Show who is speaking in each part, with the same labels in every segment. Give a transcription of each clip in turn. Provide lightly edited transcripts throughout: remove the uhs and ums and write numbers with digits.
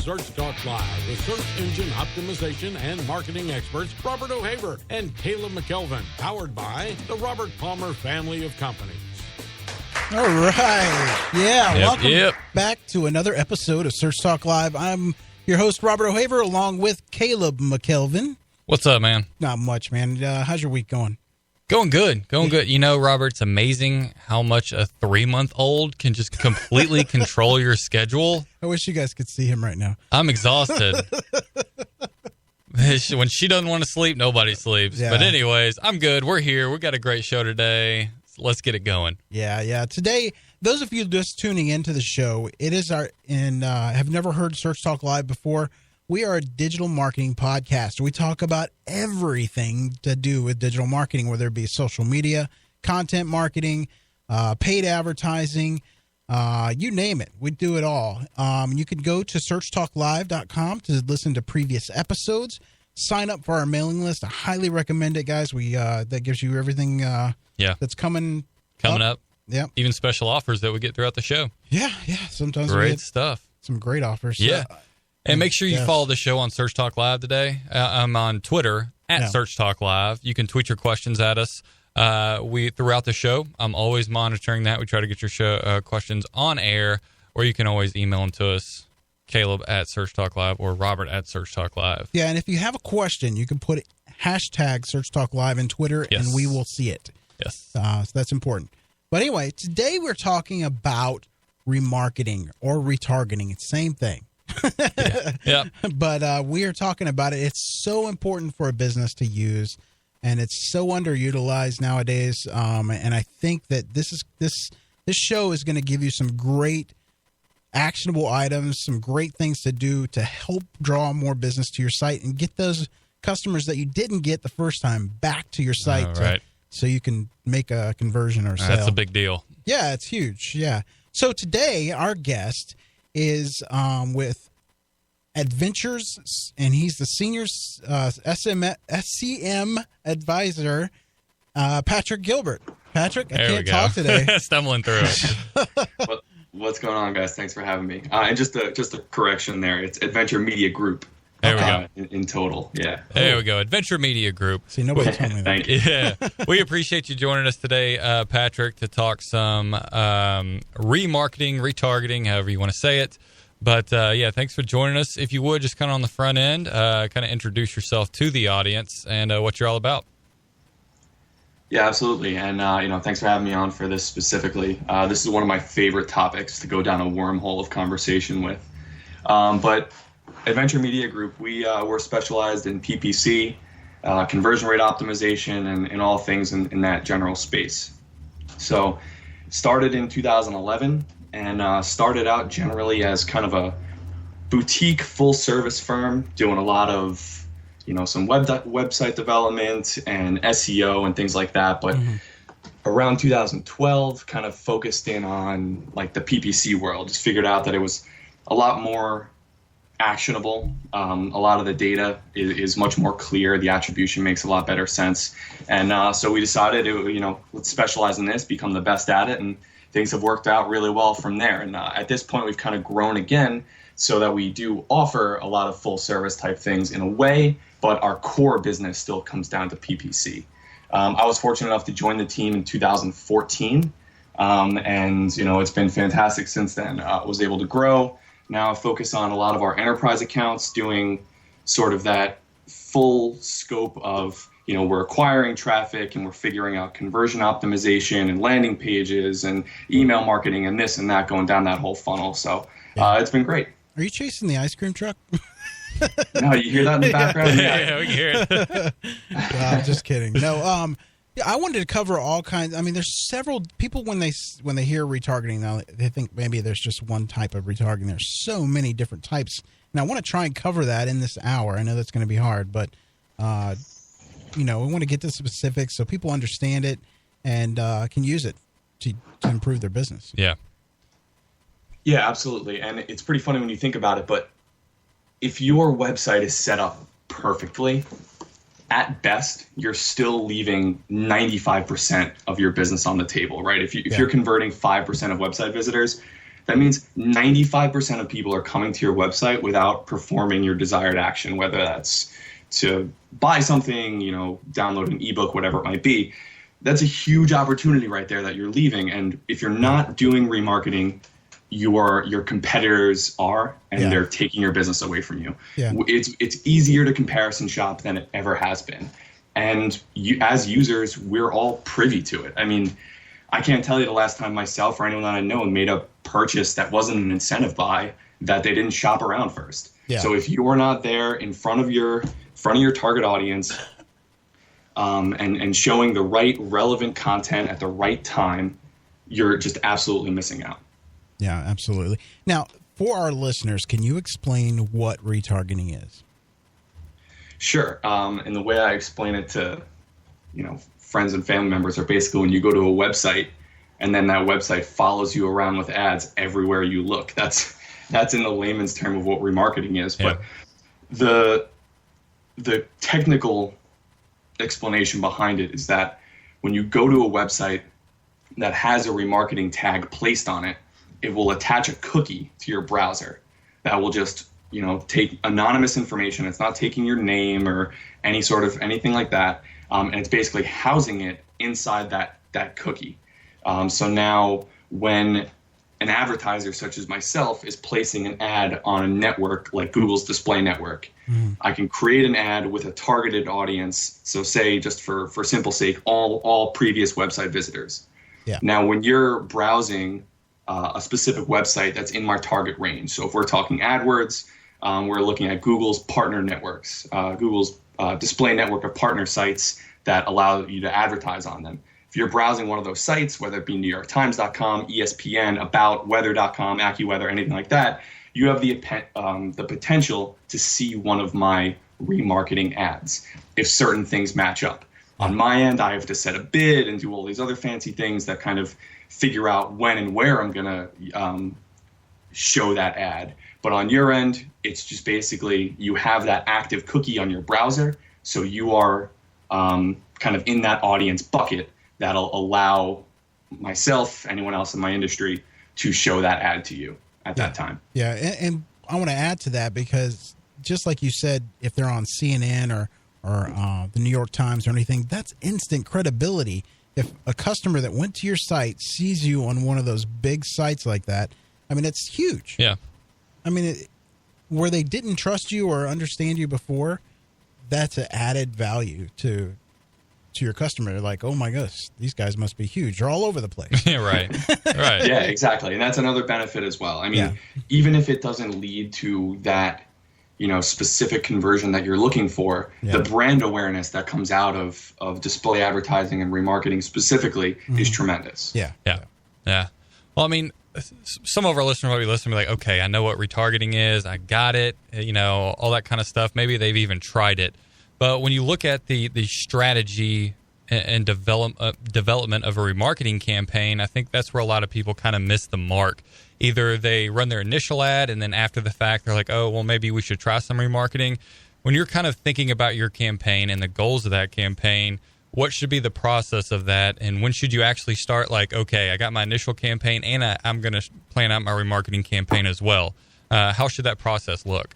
Speaker 1: Search Talk Live with search engine optimization and marketing experts Robert O'Haver and Caleb McKelvin, powered by the Robert Palmer family of companies.
Speaker 2: All right. Yeah, welcome back to another episode of Search Talk Live. I'm your host, Robert O'Haver, along with Caleb McKelvin.
Speaker 3: What's up, man?
Speaker 2: Not much, man. How's your week going?
Speaker 3: Going good. Good. You know, Robert, it's amazing how much a 3-month-old can just completely control your schedule.
Speaker 2: I wish you guys could see him right now.
Speaker 3: I'm exhausted. When she doesn't want to sleep, nobody sleeps. Yeah. But anyways, I'm good. We're here. We got a great show today. Let's get it going.
Speaker 2: Yeah. Today, those of you just tuning into the show, it is have never heard Search Talk Live before. We are a digital marketing podcast. We talk about everything to do with digital marketing, whether it be social media, content marketing, paid advertising, you name it. We do it all. You can go to searchtalklive.com to listen to previous episodes. Sign up for our mailing list. I highly recommend it, guys. That gives you everything that's coming up. Yeah.
Speaker 3: Even special offers that we get throughout the show.
Speaker 2: Yeah. Sometimes
Speaker 3: great
Speaker 2: we get
Speaker 3: stuff.
Speaker 2: Some great offers.
Speaker 3: Yeah. And make sure you follow the show on Search Talk Live today. I'm on Twitter at Search Talk Live. You can tweet your questions at us. Throughout the show, I'm always monitoring that. We try to get your show questions on air, or you can always email them to us, Caleb at Search Talk Live or Robert at Search Talk Live.
Speaker 2: Yeah, and if you have a question, you can put hashtag Search Talk Live in Twitter, and we will see it.
Speaker 3: Yes.
Speaker 2: So that's important. But anyway, today we're talking about remarketing or retargeting. It's the same thing.
Speaker 3: Yeah.
Speaker 2: But we are talking about it. It's so important for a business to use, and it's so underutilized nowadays. And I think that this show is going to give you some great actionable items, some great things to do to help draw more business to your site and get those customers that you didn't get the first time back to your site, so you can make a conversion or sale.
Speaker 3: That's a big deal.
Speaker 2: Yeah, it's huge. Yeah. So today our guest is with AdVenture, and he's the senior SEM advisor, Patrick Gilbert. Patrick, I can't talk today.
Speaker 3: Stumbling through it.
Speaker 4: What's going on, guys? Thanks for having me. And just a correction there. It's AdVenture Media Group.
Speaker 3: There we go.
Speaker 4: In total, yeah.
Speaker 3: There we go. AdVenture Media Group.
Speaker 2: See, nobody told me that.
Speaker 4: Thank you.
Speaker 3: Yeah. We appreciate you joining us today, Patrick, to talk some remarketing, retargeting, however you want to say it. But, thanks for joining us. If you would, just kind of on the front end, kind of introduce yourself to the audience and what you're all about.
Speaker 4: Yeah, absolutely. And, thanks for having me on for this specifically. This is one of my favorite topics to go down a wormhole of conversation with. But AdVenture Media Group, we're specialized in PPC, conversion rate optimization, and all things in that general space. So started in 2011 and started out generally as kind of a boutique full-service firm doing a lot of, some website development and SEO and things like that. But around 2012, kind of focused in on like the PPC world. Just figured out that it was a lot more actionable. A lot of the data is much more clear. The attribution makes a lot better sense. And so we decided to, let's specialize in this, become the best at it. And things have worked out really well from there. And at this point, we've kind of grown again so that we do offer a lot of full service type things in a way, but our core business still comes down to PPC. I was fortunate enough to join the team in 2014. And, it's been fantastic since then. I was able to grow. Now I focus on a lot of our enterprise accounts, doing sort of that full scope of, we're acquiring traffic and we're figuring out conversion optimization and landing pages and email marketing and this and that, going down that whole funnel. So it's been great.
Speaker 2: Are you chasing the ice cream truck?
Speaker 4: No, you hear that in the background?
Speaker 3: Yeah, we can hear it.
Speaker 2: I'm just kidding. No, I wanted to cover all kinds. I mean, there's several people when they hear retargeting now, they think maybe there's just one type of retargeting. There's so many different types, and I want to try and cover that in this hour. I know that's going to be hard, but we want to get to specifics so people understand it and can use it to improve their business.
Speaker 3: Yeah.
Speaker 4: Yeah, absolutely. And it's pretty funny when you think about it, but if your website is set up perfectly, at best, you're still leaving 95% of your business on the table, right? If you're converting 5% of website visitors, That means 95% of people are coming to your website without performing your desired action, whether that's to buy something, download an ebook, whatever it might be. That's a huge opportunity right there that you're leaving. And if you're not doing remarketing, your competitors are, and they're taking your business away from you. Yeah. It's easier to comparison shop than it ever has been. And as users, we're all privy to it. I mean, I can't tell you the last time myself or anyone that I know made a purchase that wasn't an incentive buy that they didn't shop around first. Yeah. So if you're not there in front of your target audience and showing the right relevant content at the right time, you're just absolutely missing out.
Speaker 2: Yeah, absolutely. Now, for our listeners, can you explain what retargeting is?
Speaker 4: Sure. And the way I explain it to, friends and family members are basically when you go to a website and then that website follows you around with ads everywhere you look. That's in the layman's term of what remarketing is. Yeah. But the technical explanation behind it is that when you go to a website that has a remarketing tag placed on it, it will attach a cookie to your browser that will just, take anonymous information. It's not taking your name or anything like that. And it's basically housing it inside that cookie. So now when an advertiser such as myself is placing an ad on a network like Google's display network, I can create an ad with a targeted audience. So say, just for simple sake, all previous website visitors. Yeah. Now, when you're browsing a specific website that's in my target range, so if we're talking AdWords, we're looking at Google's partner networks, Google's display network of partner sites that allow you to advertise on them. If you're browsing one of those sites, whether it be NewYorkTimes.com, ESPN, AboutWeather.com, AccuWeather, anything like that, you have the potential to see one of my remarketing ads if certain things match up. On my end, I have to set a bid and do all these other fancy things that kind of figure out when and where I'm going to show that ad. But on your end, it's just basically you have that active cookie on your browser, so you are kind of in that audience bucket that'll allow myself, anyone else in my industry, to show that ad to you at that time.
Speaker 2: Yeah, and I want to add to that because just like you said, if they're on CNN or the New York Times or anything, that's instant credibility. If a customer that went to your site sees you on one of those big sites like that, I mean, it's huge.
Speaker 3: Yeah.
Speaker 2: I mean, where they didn't trust you or understand you before, that's an added value to your customer. They're like, oh my gosh, these guys must be huge. They're all over the place.
Speaker 3: Yeah, right.
Speaker 4: Yeah, exactly. And that's another benefit as well. I mean, even if it doesn't lead to that, specific conversion that you're looking for, the brand awareness that comes out of display advertising and remarketing specifically is tremendous.
Speaker 2: Yeah.
Speaker 3: Well, I mean, some of our listeners might be listening and be like, okay, I know what retargeting is. I got it. All that kind of stuff. Maybe they've even tried it. But when you look at the strategy and development of a remarketing campaign, I think that's where a lot of people kind of miss the mark. Either they run their initial ad and then after the fact, they're like, oh, well, maybe we should try some remarketing. When you're kind of thinking about your campaign and the goals of that campaign, what should be the process of that? And when should you actually start like, okay, I got my initial campaign and I'm going to plan out my remarketing campaign as well. How should that process look?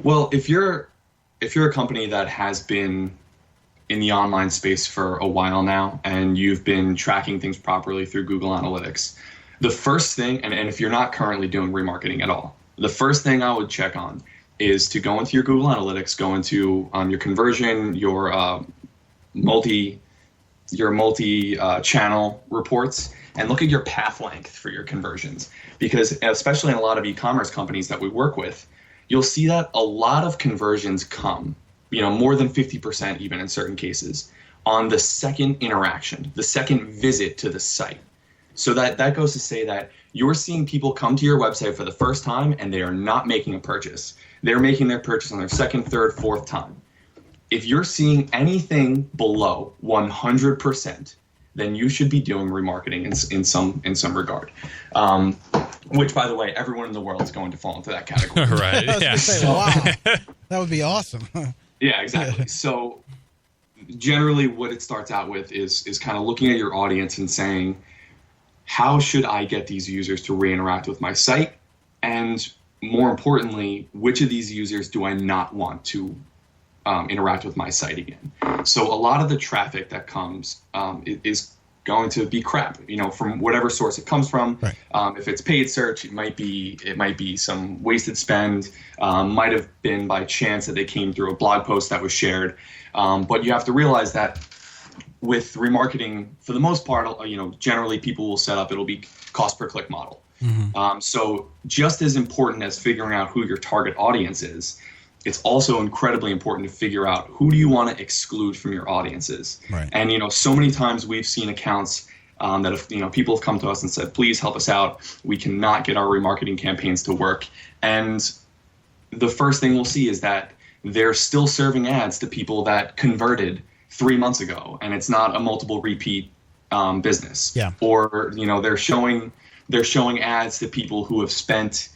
Speaker 4: Well, if you're a company that has been in the online space for a while now and you've been tracking things properly through Google Analytics, the first thing, and if you're not currently doing remarketing at all, the first thing I would check on is to go into your Google Analytics, go into your conversion, your multi-channel reports, and look at your path length for your conversions. Because especially in a lot of e-commerce companies that we work with, you'll see that a lot of conversions come, more than 50% even in certain cases, on the second interaction, the second visit to the site. So that goes to say that you're seeing people come to your website for the first time and they are not making a purchase. They're making their purchase on their second, third, fourth time. If you're seeing anything below 100%, then you should be doing remarketing in some regard. Which, by the way, everyone in the world is going to fall into that category.
Speaker 3: Right.
Speaker 2: I was going to say, wow, that would be awesome.
Speaker 4: Yeah, exactly. So generally what it starts out with is kind of looking at your audience and saying, how should I get these users to re-interact with my site? And more importantly, which of these users do I not want to interact with my site again? So a lot of the traffic that comes is going to be crap, from whatever source it comes from.
Speaker 2: Right.
Speaker 4: If it's paid search, it might be some wasted spend, might have been by chance that they came through a blog post that was shared. But you have to realize that with remarketing, for the most part, generally people will set up, it'll be cost per click model. Mm-hmm. So just as important as figuring out who your target audience is, it's also incredibly important to figure out who do you want to exclude from your audiences.
Speaker 2: Right.
Speaker 4: And, so many times we've seen accounts that if, people have come to us and said, please help us out. We cannot get our remarketing campaigns to work. And the first thing we'll see is that they're still serving ads to people that converted 3 months ago, and it's not a multiple repeat business.
Speaker 2: Yeah.
Speaker 4: Or, they're showing ads to people who have spent,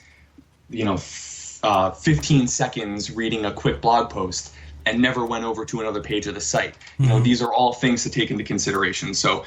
Speaker 4: 15 seconds reading a quick blog post and never went over to another page of the site.
Speaker 2: Mm-hmm.
Speaker 4: These are all things to take into consideration. So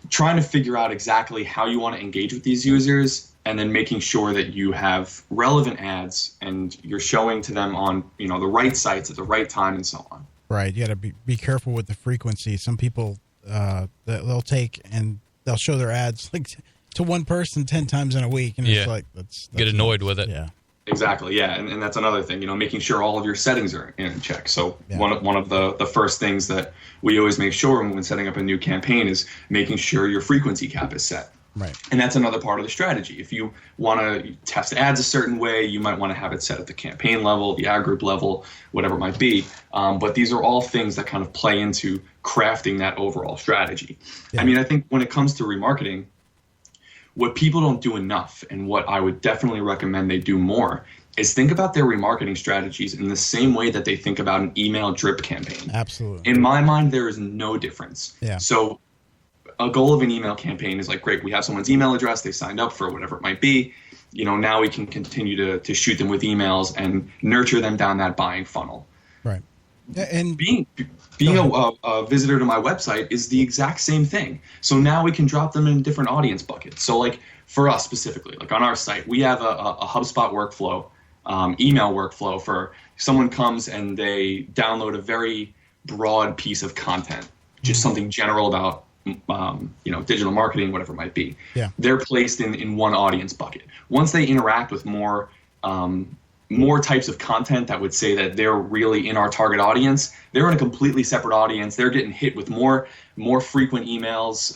Speaker 4: trying to figure out exactly how you want to engage with these users, and then making sure that you have relevant ads and you're showing to them on, the right sites at the right time and so on.
Speaker 2: Right. You got to be careful with the frequency. Some people, they'll take and they'll show their ads like to one person 10 times in a week. And it's like, that's
Speaker 3: get annoyed with it.
Speaker 2: Yeah.
Speaker 4: Exactly. Yeah. And that's another thing, making sure all of your settings are in check. So one of the first things that we always make sure when setting up a new campaign is making sure your frequency cap is set.
Speaker 2: Right.
Speaker 4: And that's another part of the strategy. If you want to test ads a certain way, you might want to have it set at the campaign level, the ad group level, whatever it might be. But these are all things that kind of play into crafting that overall strategy. Yeah. I think when it comes to remarketing, what people don't do enough, and what I would definitely recommend they do more, is think about their remarketing strategies in the same way that they think about an email drip campaign.
Speaker 2: Absolutely.
Speaker 4: In my mind, there is no difference.
Speaker 2: Yeah.
Speaker 4: So a goal of an email campaign is like, great, we have someone's email address, they signed up for whatever it might be. Now we can continue to shoot them with emails and nurture them down that buying funnel.
Speaker 2: Right. And
Speaker 4: being a visitor to my website is the exact same thing. So now we can drop them in different audience buckets. So like for us specifically, like on our site, we have a HubSpot workflow, email workflow for someone comes and they download a very broad piece of content, just something general about digital marketing, whatever it might be.
Speaker 2: Yeah.
Speaker 4: They're placed in one audience bucket. Once they interact with more types of content that would say that they're really in our target audience, they're in a completely separate audience. They're getting hit with more frequent emails,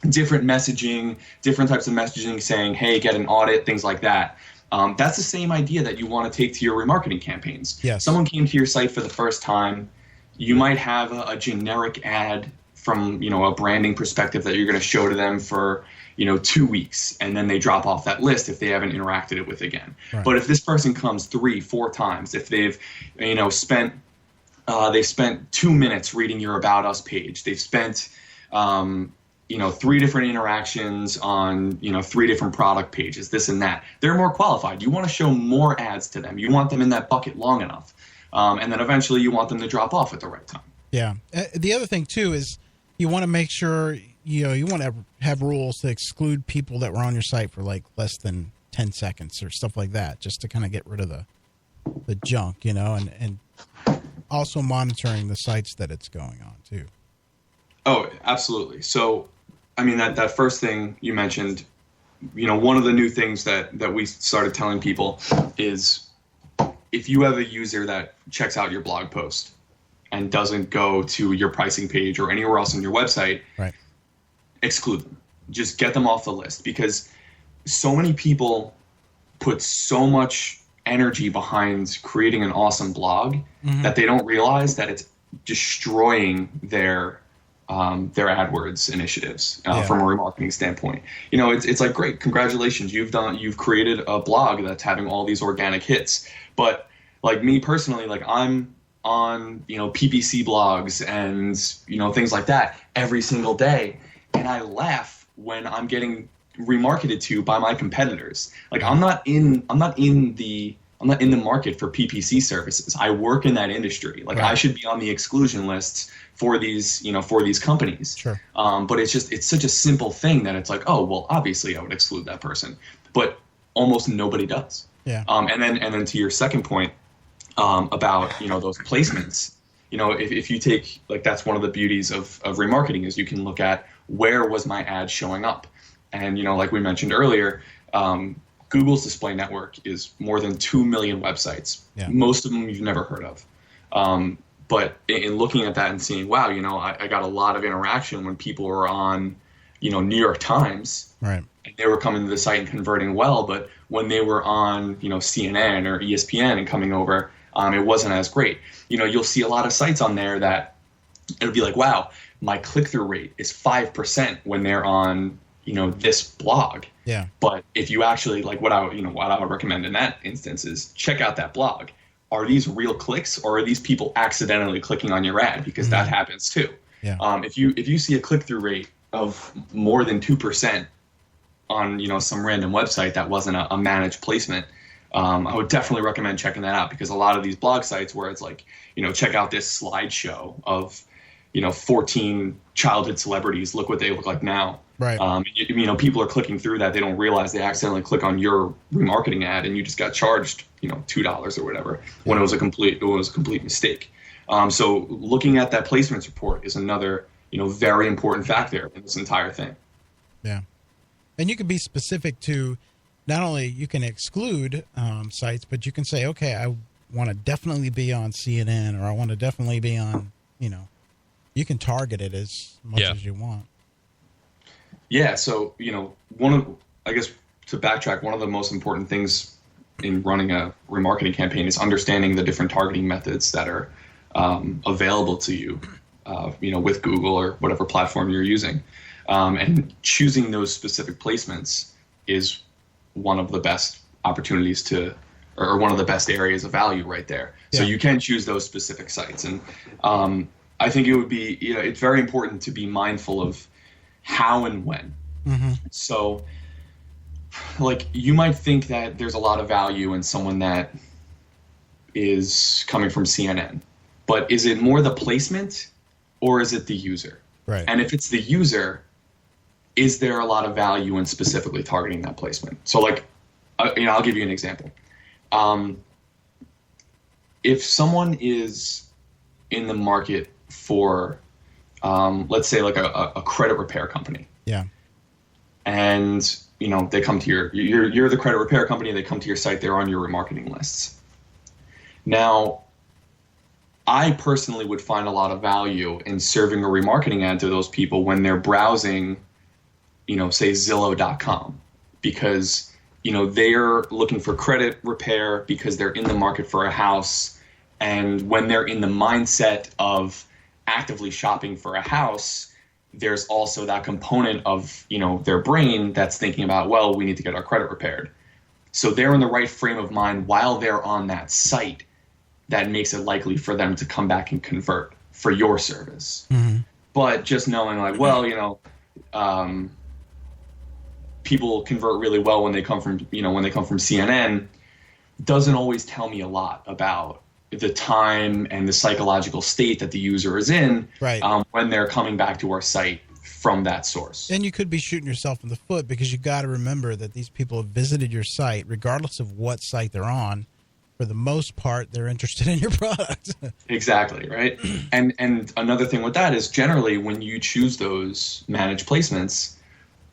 Speaker 4: different messaging, different types of messaging saying, hey, get an audit, things like that. That's the same idea that you want to take to your remarketing campaigns.
Speaker 2: Yes.
Speaker 4: Someone came to your site for the first time. You might have a generic ad from a branding perspective that you're going to show to them for 2 weeks, and then they drop off that list if they haven't interacted with it again. Right. But if this person comes 3-4 times, if they've spent 2 minutes reading your About Us page, they've spent 3 different interactions on 3 different product pages, this and that, they're more qualified. You want to show more ads to them. You want them in that bucket long enough, and then eventually you want them to drop off at the right time.
Speaker 2: Yeah. The other thing too is you want to make sure you want to have rules to exclude people that were on your site for like less than 10 seconds or stuff like that, just to kind of get rid of the junk, and also monitoring the sites that it's going on too.
Speaker 4: Oh, absolutely. So, that first thing you mentioned, one of the new things that we started telling people is if you have a user that checks out your blog post and doesn't go to your pricing page or anywhere else on your website,
Speaker 2: right,
Speaker 4: exclude them. Just get them off the list, because so many people put so much energy behind creating an awesome blog that they don't realize that it's destroying their AdWords initiatives from a remarketing standpoint. It's like, great, congratulations, you've created a blog that's having all these organic hits. But like me personally, like I'm on PPC blogs and things like that every single day, and I laugh when I'm getting remarketed to by my competitors. Like I'm not in the in the market for PPC services. I work in that industry. Like I should be on the exclusion lists for these, for these companies.
Speaker 2: Sure.
Speaker 4: But it's such a simple thing that it's like, oh, well, obviously I would exclude that person, but almost nobody does.
Speaker 2: Yeah.
Speaker 4: And then to your second point, about, those placements, if you take, like, that's one of the beauties of remarketing is you can look at where was my ad showing up. And, like we mentioned earlier, Google's display network is more than 2 million websites.
Speaker 2: Yeah.
Speaker 4: Most of them you've never heard of. But in looking at that and seeing, wow, I got a lot of interaction when people were on, New York Times.
Speaker 2: Right.
Speaker 4: And they were coming to the site and converting well. But when they were on, CNN or ESPN and coming over, it wasn't as great. You'll see a lot of sites on there that it'll be like, wow, my click-through rate is 5% when they're on, this blog.
Speaker 2: Yeah.
Speaker 4: But if you actually, like, what I would recommend in that instance is check out that blog. Are these real clicks, or are these people accidentally clicking on your ad? Because that happens too.
Speaker 2: Yeah.
Speaker 4: If you see a click-through rate of more than 2% on, some random website that wasn't a managed placement, I would definitely recommend checking that out, because a lot of these blog sites where it's like, check out this slideshow of, 14 childhood celebrities, look what they look like now.
Speaker 2: Right.
Speaker 4: People are clicking through that. They don't realize they accidentally click on your remarketing ad and you just got charged, $2 or whatever, when it was a complete mistake. So looking at that placements report is another, very important factor in this entire thing.
Speaker 2: Yeah. And you can be specific to, not only you can exclude sites, but you can say, okay, I want to definitely be on CNN, or I want to definitely be on, you can target it as much as you want.
Speaker 4: Yeah. So, I guess to backtrack, one of the most important things in running a remarketing campaign is understanding the different targeting methods that are available to you, with Google or whatever platform you're using. And choosing those specific placements is one of the best opportunities or one of the best areas of value right there. Yeah. So you can choose those specific sites. And I think it would be, it's very important to be mindful of how and when. Mm-hmm. So, like, you might think that there's a lot of value in someone that is coming from CNN, but is it more the placement or is it the user?
Speaker 2: Right.
Speaker 4: And if it's the user, is there a lot of value in specifically targeting that placement? So, like, I'll give you an example. If someone is in the market for, let's say, like a credit repair company.
Speaker 2: Yeah.
Speaker 4: And, they come to you're the credit repair company, they come to your site, they're on your remarketing lists. Now, I personally would find a lot of value in serving a remarketing ad to those people when they're browsing, say Zillow.com, because, they're looking for credit repair because they're in the market for a house. And when they're in the mindset of actively shopping for a house, there's also that component of, their brain that's thinking about, well, we need to get our credit repaired. So they're in the right frame of mind while they're on that site. That makes it likely for them to come back and convert for your service. Mm-hmm. But just knowing, like, well, people convert really well when they come from CNN doesn't always tell me a lot about the time and the psychological state that the user is in,
Speaker 2: right,
Speaker 4: when they're coming back to our site from that source.
Speaker 2: And you could be shooting yourself in the foot, because you got to remember that these people have visited your site, regardless of what site they're on. For the most part, they're interested in your product.
Speaker 4: Exactly, right? And another thing with that is, generally when you choose those managed placements,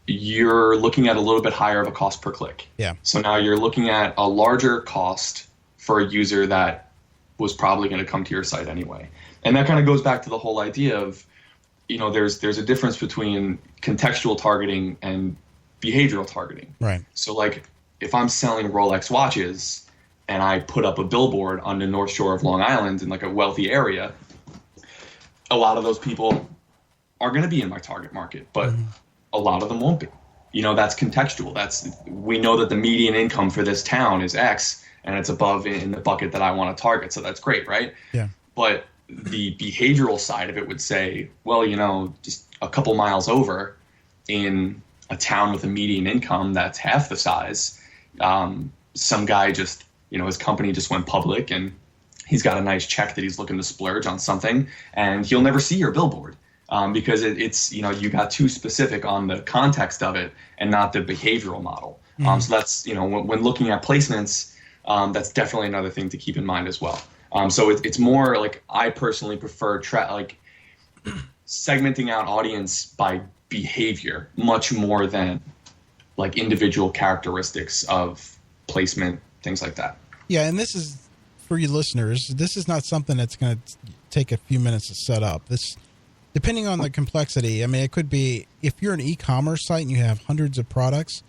Speaker 4: you're looking at a little bit higher of a cost per click.
Speaker 2: Yeah.
Speaker 4: So now you're looking at a larger cost for a user that was probably going to come to your site anyway. And that kind of goes back to the whole idea of, there's a difference between contextual targeting and behavioral targeting.
Speaker 2: Right.
Speaker 4: So, like, if I'm selling Rolex watches and I put up a billboard on the North Shore of Long Island in, like, a wealthy area, a lot of those people are going to be in my target market, but a lot of them won't be. That's contextual. We know that the median income for this town is X, and it's above in the bucket that I want to target. So that's great, right?
Speaker 2: Yeah.
Speaker 4: But the behavioral side of it would say, well, just a couple miles over in a town with a median income that's half the size, some guy just his company just went public and he's got a nice check that he's looking to splurge on something, and he'll never see your billboard because it's you got too specific on the context of it and not the behavioral model. So that's when looking at placements, that's definitely another thing to keep in mind as well. So it's more like I personally prefer segmenting out audience by behavior much more than like individual characteristics of placement, things like that.
Speaker 2: Yeah, and this is for you listeners. This is not something that's going to take a few minutes to set up. This, depending on the complexity. I mean, it could be if you're an e-commerce site and you have hundreds of products.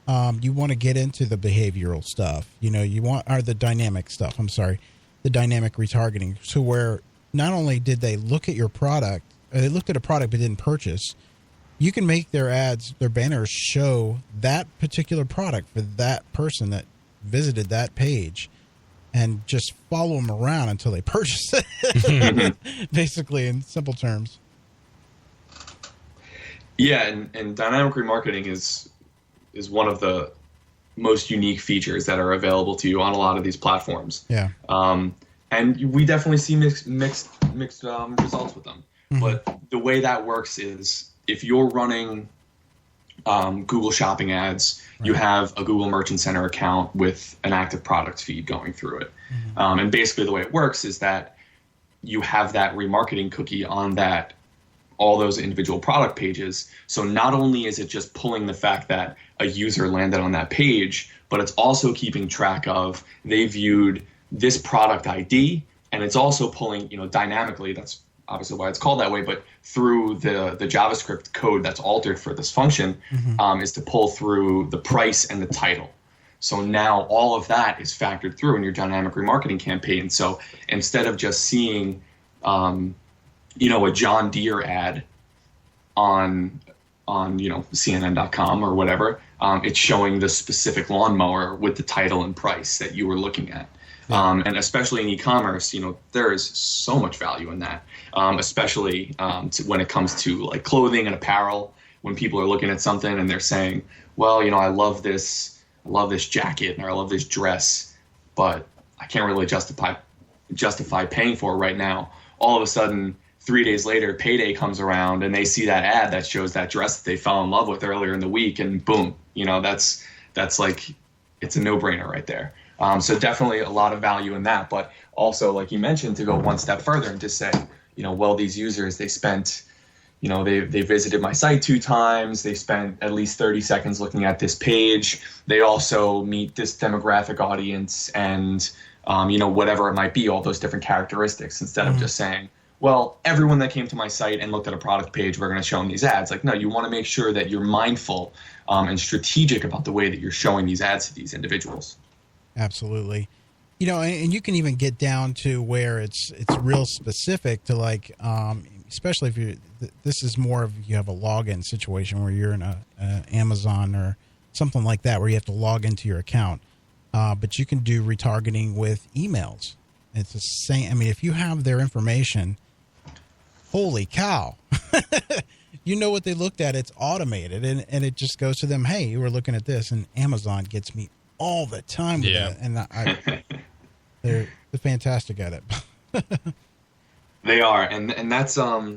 Speaker 2: You want to get into the behavioral stuff. The dynamic stuff. The dynamic retargeting. So where not only did they look at your product, they looked at a product but didn't purchase. You can make their ads, their banners show that particular product for that person that visited that page, and just follow them around until they purchase it. Basically, in simple terms.
Speaker 4: Yeah, and dynamic remarketing is one of the most unique features that are available to you on a lot of these platforms. Yeah. And we definitely see mixed results with them. Mm-hmm. But the way that works is if you're running Google Shopping ads, right, you have a Google Merchant Center account with an active product feed going through it. Mm-hmm. And basically the way it works is that you have that remarketing cookie on all those individual product pages. So not only is it just pulling the fact that a user landed on that page, but it's also keeping track of they viewed this product ID, and it's also pulling, dynamically, that's obviously why it's called that way, but through the JavaScript code that's altered for this function, mm-hmm, is to pull through the price and the title. So now all of that is factored through in your dynamic remarketing campaign. So instead of just seeing a John Deere ad on CNN.com or whatever, it's showing the specific lawnmower with the title and price that you were looking at. Yeah. And especially in e-commerce, there is so much value in that, especially when it comes to like clothing and apparel. When people are looking at something and they're saying, well, I love this jacket or I love this dress, but I can't really justify paying for it right now. All of a sudden, 3 days later, payday comes around and they see that ad that shows that dress that they fell in love with earlier in the week, and boom, that's like, it's a no-brainer right there. So definitely a lot of value in that, but also, like you mentioned, to go one step further and just say, well, these users, they spent, they visited my site 2 times, they spent at least 30 seconds looking at this page, they also meet this demographic audience and, whatever it might be, all those different characteristics, instead of just saying, well, everyone that came to my site and looked at a product page, we're going to show them these ads. Like, no, you want to make sure that you're mindful and strategic about the way that you're showing these ads to these individuals.
Speaker 2: Absolutely. And you can even get down to where it's real specific to like, especially if this is more of, you have a login situation where you're in a Amazon or something like that, where you have to log into your account. But you can do retargeting with emails. It's the same. I mean, if you have their information, holy cow, what they looked at, it's automated and it just goes to them. Hey, you were looking at this, and Amazon gets me all the time with that. And they're fantastic at it.
Speaker 4: They are. And that's a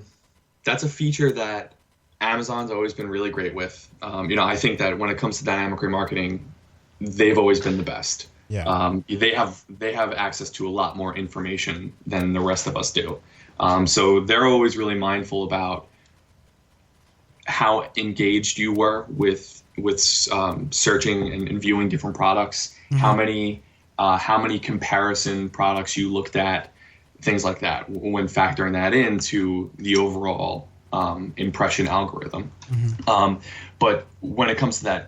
Speaker 4: feature that Amazon's always been really great with. I think that when it comes to dynamic remarketing, they've always been the best. Yeah. They have access to a lot more information than the rest of us do. So they're always really mindful about how engaged you were with searching and viewing different products, mm-hmm, how many comparison products you looked at, things like that, when factoring that into the overall impression algorithm. Mm-hmm. But when it comes to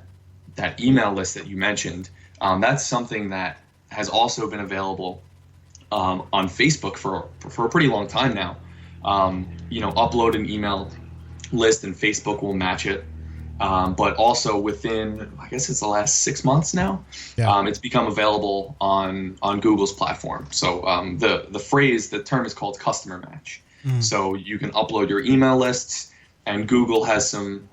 Speaker 4: that email list that you mentioned, that's something that has also been available on Facebook for a pretty long time now. Upload an email list and Facebook will match it. But also within, I guess it's the last 6 months now, it's become available on Google's platform. So the term is called customer match. Mm. So you can upload your email lists, and Google has some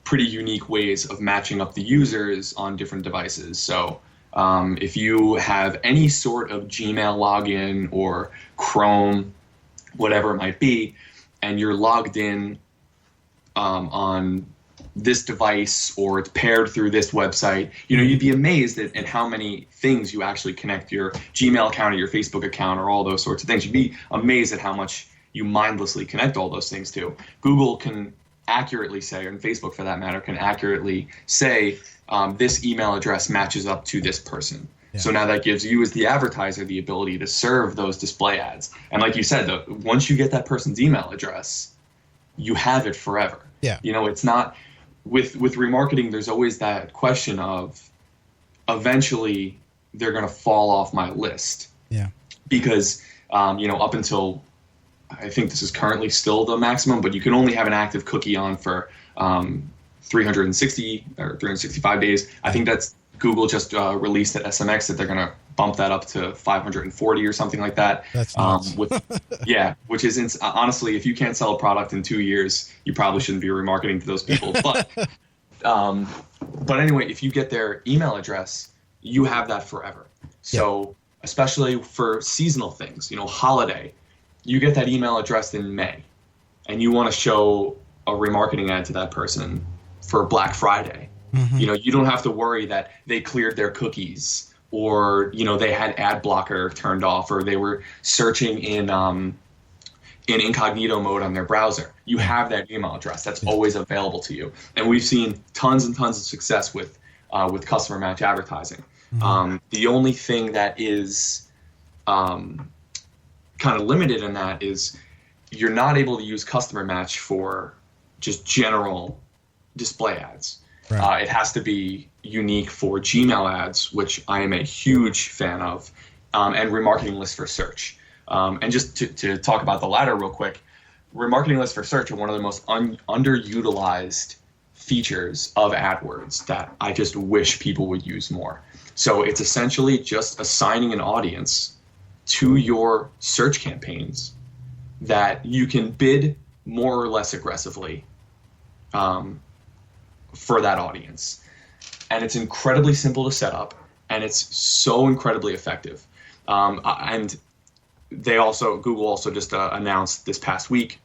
Speaker 4: pretty unique ways of matching up the users on different devices. So If you have any sort of Gmail login or Chrome, whatever it might be, and you're logged in on this device, or it's paired through this website, you'd be amazed at how many things you actually connect your Gmail account or your Facebook account or all those sorts of things. You'd be amazed at how much you mindlessly connect all those things to. Google can accurately say, and Facebook for that matter, can accurately say, this email address matches up to this person. Yeah. So now that gives you as the advertiser the ability to serve those display ads. And like you said, once you get that person's email address, you have it forever.
Speaker 2: Yeah.
Speaker 4: It's not with remarketing, there's always that question of eventually they're going to fall off my list.
Speaker 2: Yeah.
Speaker 4: Because up until, I think this is currently still the maximum, but you can only have an active cookie on for 360 or 365 days. I think that's Google just released at SMX that they're going to bump that up to 540 or something like that.
Speaker 2: That's nuts.
Speaker 4: Which is honestly, if you can't sell a product in 2 years, you probably shouldn't be remarketing to those people. But anyway, if you get their email address, you have that forever. So especially for seasonal things, holiday, you get that email address in May, and you want to show a remarketing ad to that person for Black Friday. Mm-hmm. You don't have to worry that they cleared their cookies, or they had ad blocker turned off, or they were searching in incognito mode on their browser. You have that email address that's always available to you, and we've seen tons and tons of success with customer match advertising. Mm-hmm. The only thing that is kind of limited in that is you're not able to use customer match for just general display ads. Right. It has to be unique for Gmail ads, which I am a huge fan of, and remarketing lists for search. And just to talk about the latter real quick, remarketing lists for search are one of the most underutilized features of AdWords that I just wish people would use more. So it's essentially just assigning an audience to your search campaigns that you can bid more or less aggressively for that audience. And it's incredibly simple to set up, and it's so incredibly effective. And Google also just announced this past week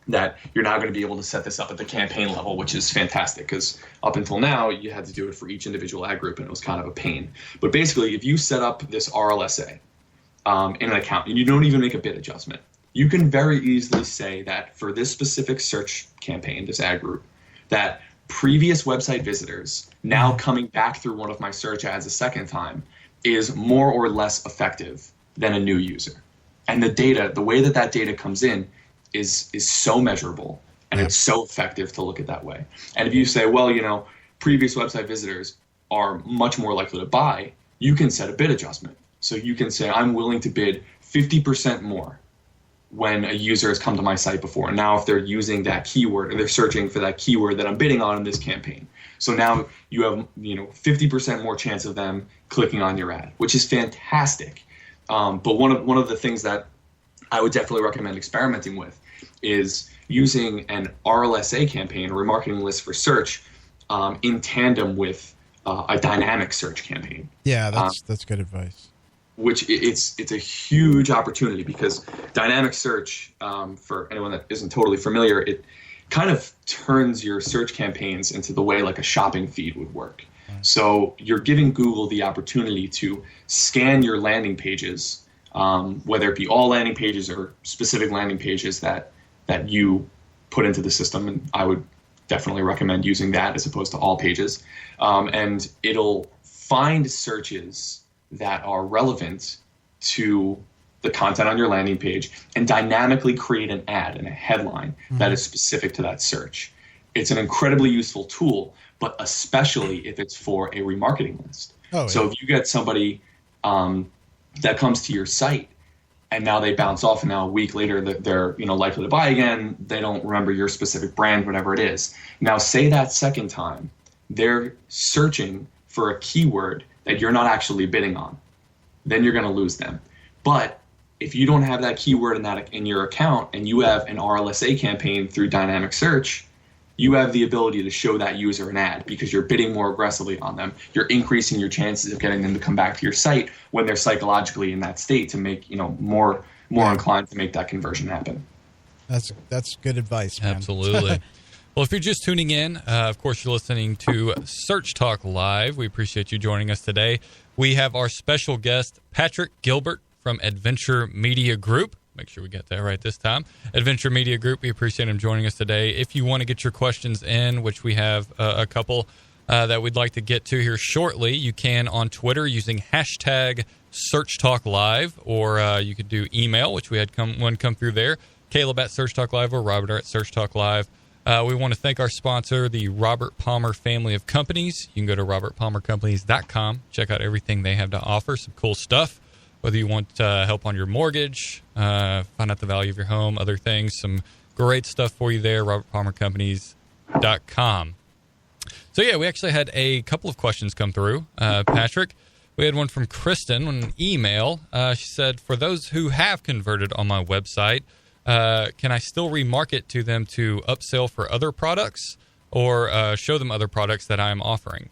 Speaker 4: that you're now going to be able to set this up at the campaign level, which is fantastic, because up until now you had to do it for each individual ad group, and it was kind of a pain. But basically, if you set up this RLSA in an account and you don't even make a bid adjustment, you can very easily say that for this specific search campaign, this ad group, that previous website visitors now coming back through one of my search ads a second time is more or less effective than a new user. And the way that data comes in is so measurable, and it's so effective to look at that way. And if you say, well, previous website visitors are much more likely to buy, you can set a bid adjustment. So you can say, I'm willing to bid 50% more when a user has come to my site before. And now if they're using that keyword, or they're searching for that keyword that I'm bidding on in this campaign. So now you have 50% more chance of them clicking on your ad, which is fantastic. But one of the things that I would definitely recommend experimenting with is using an RLSA campaign, a remarketing list for search, in tandem with a dynamic search campaign.
Speaker 2: Yeah, that's good advice.
Speaker 4: Which it's a huge opportunity, because dynamic search, for anyone that isn't totally familiar, it kind of turns your search campaigns into the way like a shopping feed would work. Right. So you're giving Google the opportunity to scan your landing pages, whether it be all landing pages or specific landing pages that you put into the system. And I would definitely recommend using that as opposed to all pages. And it'll find searches that are relevant to the content on your landing page and dynamically create an ad and a headline that is specific to that search. It's an incredibly useful tool, but especially if it's for a remarketing list. So if you get somebody that comes to your site and now they bounce off, and now a week later they're likely to buy again, they don't remember your specific brand, whatever it is. Now say that second time they're searching for a keyword that you're not actually bidding on, then you're going to lose them. But if you don't have that keyword in your account, and you have an RLSA campaign through dynamic search, you have the ability to show that user an ad because you're bidding more aggressively on them. You're increasing your chances of getting them to come back to your site when they're psychologically in that state to make, more inclined to make that conversion happen.
Speaker 2: That's good advice, man.
Speaker 3: Absolutely. Well, if you're just tuning in, of course, you're listening to Search Talk Live. We appreciate you joining us today. We have our special guest, Patrick Gilbert from AdVenture Media Group. Make sure we get that right this time. AdVenture Media Group, we appreciate him joining us today. If you want to get your questions in, which we have a couple that we'd like to get to here shortly, you can on Twitter using hashtag SearchTalkLive, or you could do email, which we had one come through there, Caleb at Search Talk Live or Robert at Search Talk Live. We want to thank our sponsor, the Robert Palmer family of companies. You can go to robertpalmercompanies.com, check out everything they have to offer, some cool stuff. Whether you want help on your mortgage, find out the value of your home, other things, some great stuff for you there, robertpalmercompanies.com. So, yeah, we actually had a couple of questions come through. Patrick, we had one from Kristen on an email. She said, for those who have converted on my website, can I still remarket to them to upsell for other products or show them other products that I am offering?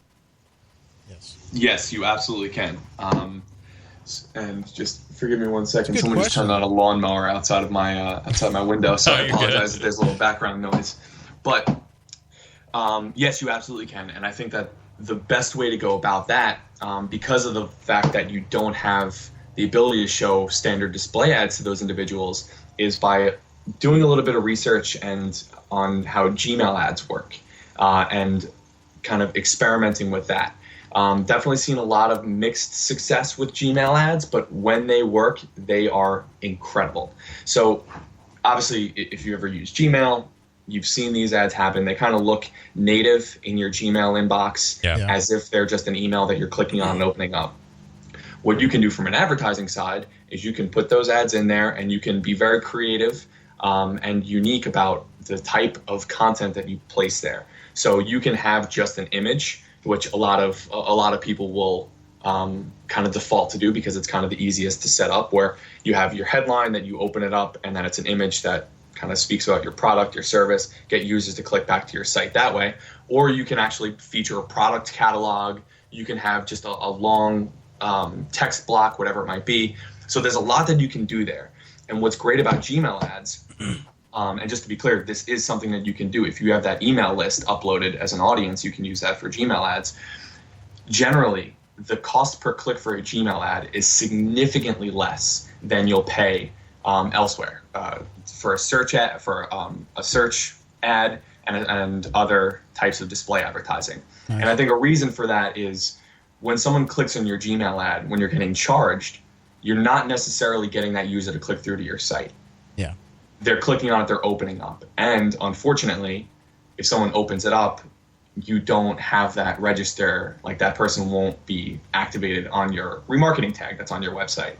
Speaker 4: Yes, you absolutely can. And just forgive me one second. Someone just turned on a lawnmower outside my window, so I apologize if there's a little background noise. But yes, you absolutely can. And I think that the best way to go about that, because of the fact that you don't have the ability to show standard display ads to those individuals, is by doing a little bit of research and on how Gmail ads work, and kind of experimenting with that. Definitely seen a lot of mixed success with Gmail ads, but when they work, they are incredible. So obviously, if you ever use Gmail, you've seen these ads happen. They kind of look native in your Gmail inbox, as if they're just an email that you're clicking on and opening up. What you can do from an advertising side is you can put those ads in there, and you can be very creative and unique about the type of content that you place there. So you can have just an image, which a lot of people will kind of default to do because it's kind of the easiest to set up, where you have your headline that you open it up, and then it's an image that kind of speaks about your product, your service, get users to click back to your site that way. Or you can actually feature a product catalog. You can have just a long text block, whatever it might be. So there's a lot that you can do there. And what's great about Gmail ads, and just to be clear, this is something that you can do. If you have that email list uploaded as an audience, you can use that for Gmail ads. Generally, the cost per click for a Gmail ad is significantly less than you'll pay elsewhere for a search ad, and other types of display advertising. Nice. And I think a reason for that is when someone clicks on your Gmail ad, when you're getting charged, you're not necessarily getting that user to click through to your site.
Speaker 2: Yeah.
Speaker 4: They're clicking on it, they're opening up. And unfortunately, if someone opens it up, you don't have that register, like that person won't be activated on your remarketing tag that's on your website.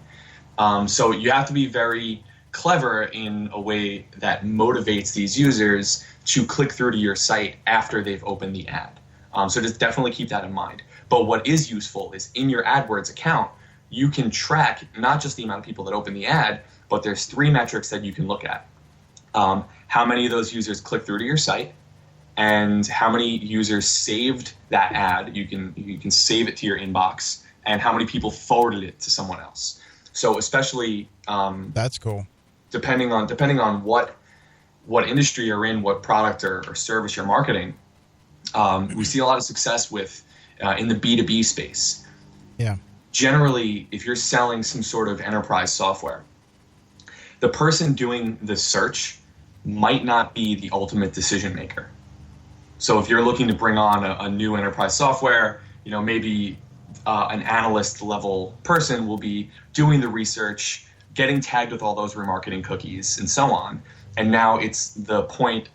Speaker 4: So you have to be very clever in a way that motivates these users to click through to your site after they've opened the ad. So just definitely keep that in mind. But what is useful is in your AdWords account, you can track not just the amount of people that open the ad, but there's 3 metrics that you can look at. How many of those users click through to your site, and how many users saved that ad. You can save it to your inbox, and how many people forwarded it to someone else. So especially
Speaker 2: that's cool.
Speaker 4: Depending on what industry you're in, what product or service you're marketing, we see a lot of success with in the B2B space.
Speaker 2: Yeah.
Speaker 4: Generally, if you're selling some sort of enterprise software, the person doing the search might not be the ultimate decision maker. So if you're looking to bring on a new enterprise software, maybe an analyst level person will be doing the research, getting tagged with all those remarketing cookies and so on. And now it's the point,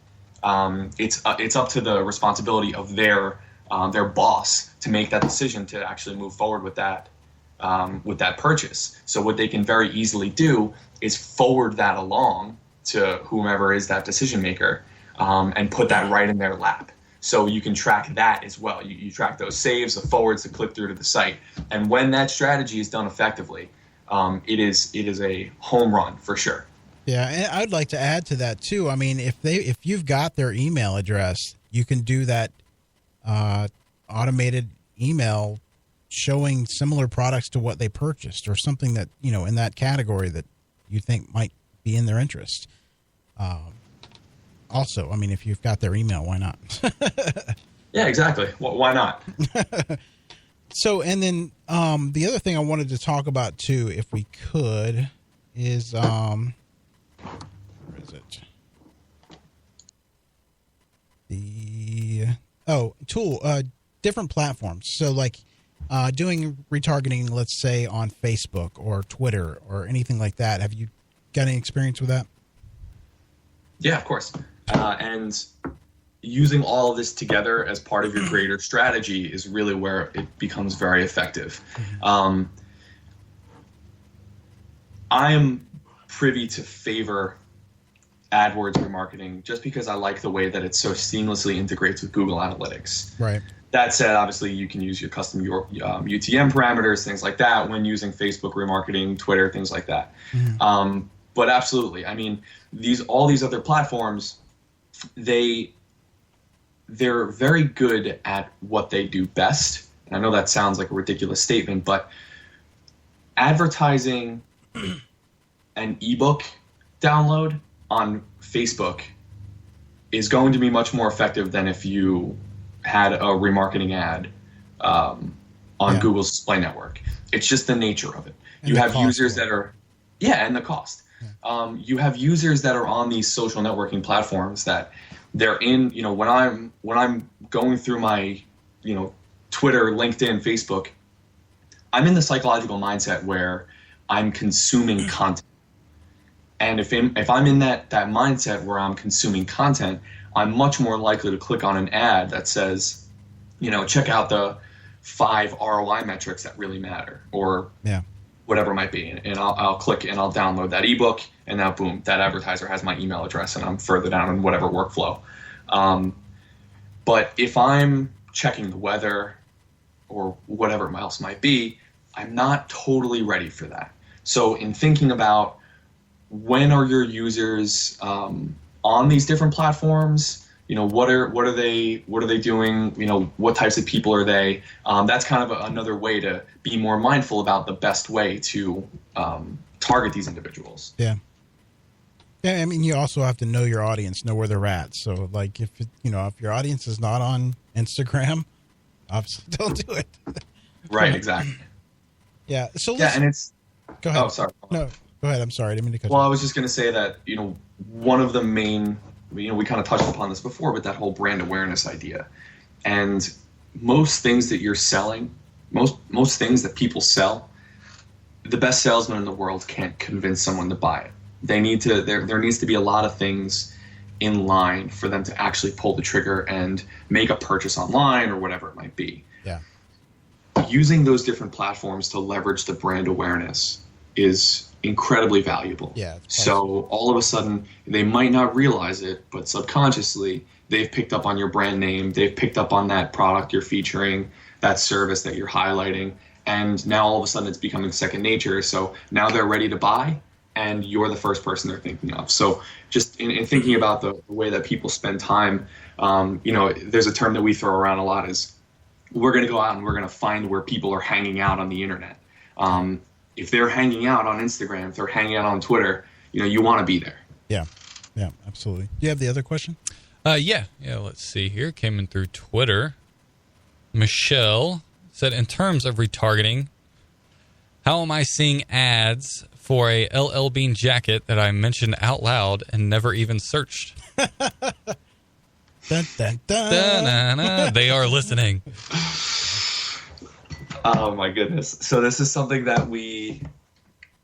Speaker 4: it's up to the responsibility of their boss to make that decision to actually move forward with that purchase. So what they can very easily do is forward that along to whomever is that decision maker, and put that right in their lap. So you can track that as well. You track those saves, the forwards, the click through to the site. And when that strategy is done effectively, it is a home run for sure.
Speaker 2: Yeah, and I'd like to add to that too. I mean, if you've got their email address you can do that automated email showing similar products to what they purchased or something that, in that category that you think might be in their interest. Also, I mean, if you've got their email, why not?
Speaker 4: Yeah, exactly. Why not?
Speaker 2: So, and then the other thing I wanted to talk about too, if we could, is where is it? Different platforms. So, like doing retargeting, let's say on Facebook or Twitter or anything like that. Have you got any experience with that?
Speaker 4: Yeah, of course. And using all of this together as part of your greater strategy is really where it becomes very effective. I am privy to favor AdWords remarketing just because I like the way that it so seamlessly integrates with Google Analytics.
Speaker 2: Right.
Speaker 4: That said, obviously, you can use your custom UTM parameters, things like that, when using Facebook remarketing, Twitter, things like that. But absolutely, I mean, all these other platforms, they're very good at what they do best. And I know that sounds like a ridiculous statement, but advertising an ebook download on Facebook is going to be much more effective than if you had a remarketing ad on Google's display network. It's just the nature of it. And you have users that are, and the cost. Yeah. You have users that are on these social networking platforms that they're in, when I'm going through my, Twitter, LinkedIn, Facebook, I'm in the psychological mindset where I'm consuming content. And if I'm in that mindset where I'm consuming content, I'm much more likely to click on an ad that says, check out the 5 ROI metrics that really matter, or whatever it might be. And I'll click and I'll download that ebook, and now boom, that advertiser has my email address, and I'm further down in whatever workflow. But if I'm checking the weather or whatever else might be, I'm not totally ready for that. So in thinking about when are your users on these different platforms, what are they doing, what types of people are they, that's kind of another way to be more mindful about the best way to target these individuals.
Speaker 2: Yeah, I mean, you also have to know your audience, know where they're at. So like if your audience is not on Instagram, obviously don't do it.
Speaker 4: Right, exactly.
Speaker 2: Yeah. So
Speaker 4: and it's
Speaker 2: go ahead.
Speaker 4: Oh, sorry.
Speaker 2: No, go ahead. I'm sorry, I didn't mean to cut you.
Speaker 4: Well, I was just going to say that one of the main, we kind of touched upon this before, but that whole brand awareness idea. And most things that you're selling, most things that people sell, the best salesman in the world can't convince someone to buy it. There needs to be a lot of things in line for them to actually pull the trigger and make a purchase online or whatever it might be.
Speaker 2: Yeah.
Speaker 4: Using those different platforms to leverage the brand awareness is incredibly valuable.
Speaker 2: Yeah.
Speaker 4: So all of a sudden, they might not realize it, but subconsciously, they've picked up on your brand name. They've picked up on that product you're featuring, that service that you're highlighting. And now all of a sudden, it's becoming second nature. So now they're ready to buy, and you're the first person they're thinking of. So just in thinking about the way that people spend time, there's a term that we throw around a lot is we're going to go out and we're going to find where people are hanging out on the internet. If they're hanging out on Instagram, if they're hanging out on Twitter, you want to be there.
Speaker 2: Yeah, absolutely. Do you have the other question?
Speaker 3: Yeah. Let's see here. Came in through Twitter. Michelle said, in terms of retargeting, how am I seeing ads for a LL Bean jacket that I mentioned out loud and never even searched?
Speaker 2: Dun, dun, dun.
Speaker 3: Da-na-na. They are listening.
Speaker 4: Oh my goodness. So this is something that we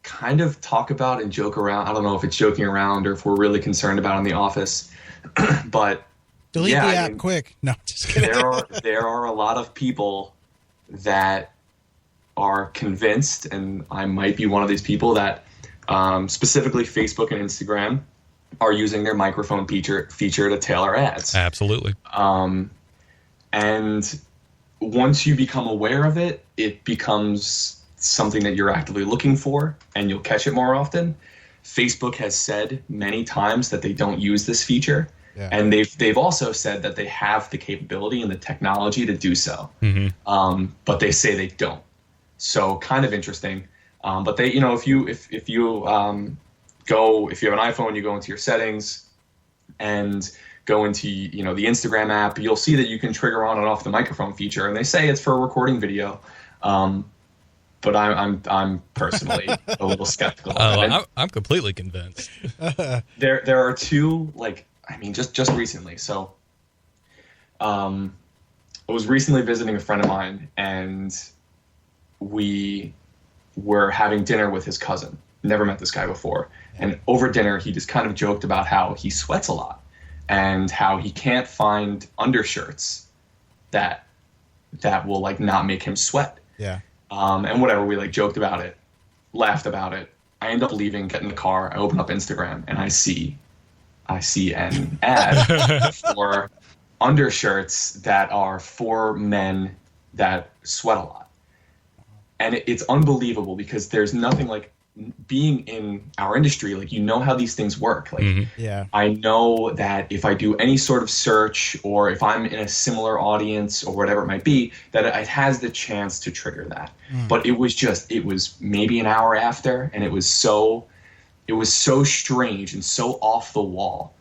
Speaker 4: kind of talk about and joke around. I don't know if it's joking around or if we're really concerned about in the office, but
Speaker 2: delete the app quick. No, just kidding.
Speaker 4: There are a lot of people that are convinced, and I might be one of these people, that specifically Facebook and Instagram are using their microphone feature to tailor ads.
Speaker 3: Absolutely.
Speaker 4: And once you become aware of it, it becomes something that you're actively looking for, and you'll catch it more often. Facebook has said many times that they don't use this feature,
Speaker 2: Yeah.
Speaker 4: And they've also said that they have the capability and the technology to do so. But they say they don't. So kind of interesting. But they, if you have an iPhone, you go into your settings and go into, the Instagram app, you'll see that you can trigger on and off the microphone feature, and they say it's for recording video. But I'm personally a little skeptical.
Speaker 3: I'm completely convinced.
Speaker 4: There are two, just recently. So, I was recently visiting a friend of mine, and we were having dinner with his cousin. Never met this guy before. And over dinner, he just kind of joked about how he sweats a lot and how he can't find undershirts that will not make him sweat.
Speaker 2: Yeah.
Speaker 4: And whatever, we joked about it, laughed about it. I end up leaving, get in the car, I open up Instagram, and I see an ad for undershirts that are for men that sweat a lot. And it's unbelievable because there's nothing like being in our industry, how these things work.
Speaker 2: Yeah.
Speaker 4: I know that if I do any sort of search or if I'm in a similar audience or whatever it might be, that it has the chance to trigger that. But it was maybe an hour after, and it was so strange and so off the wall.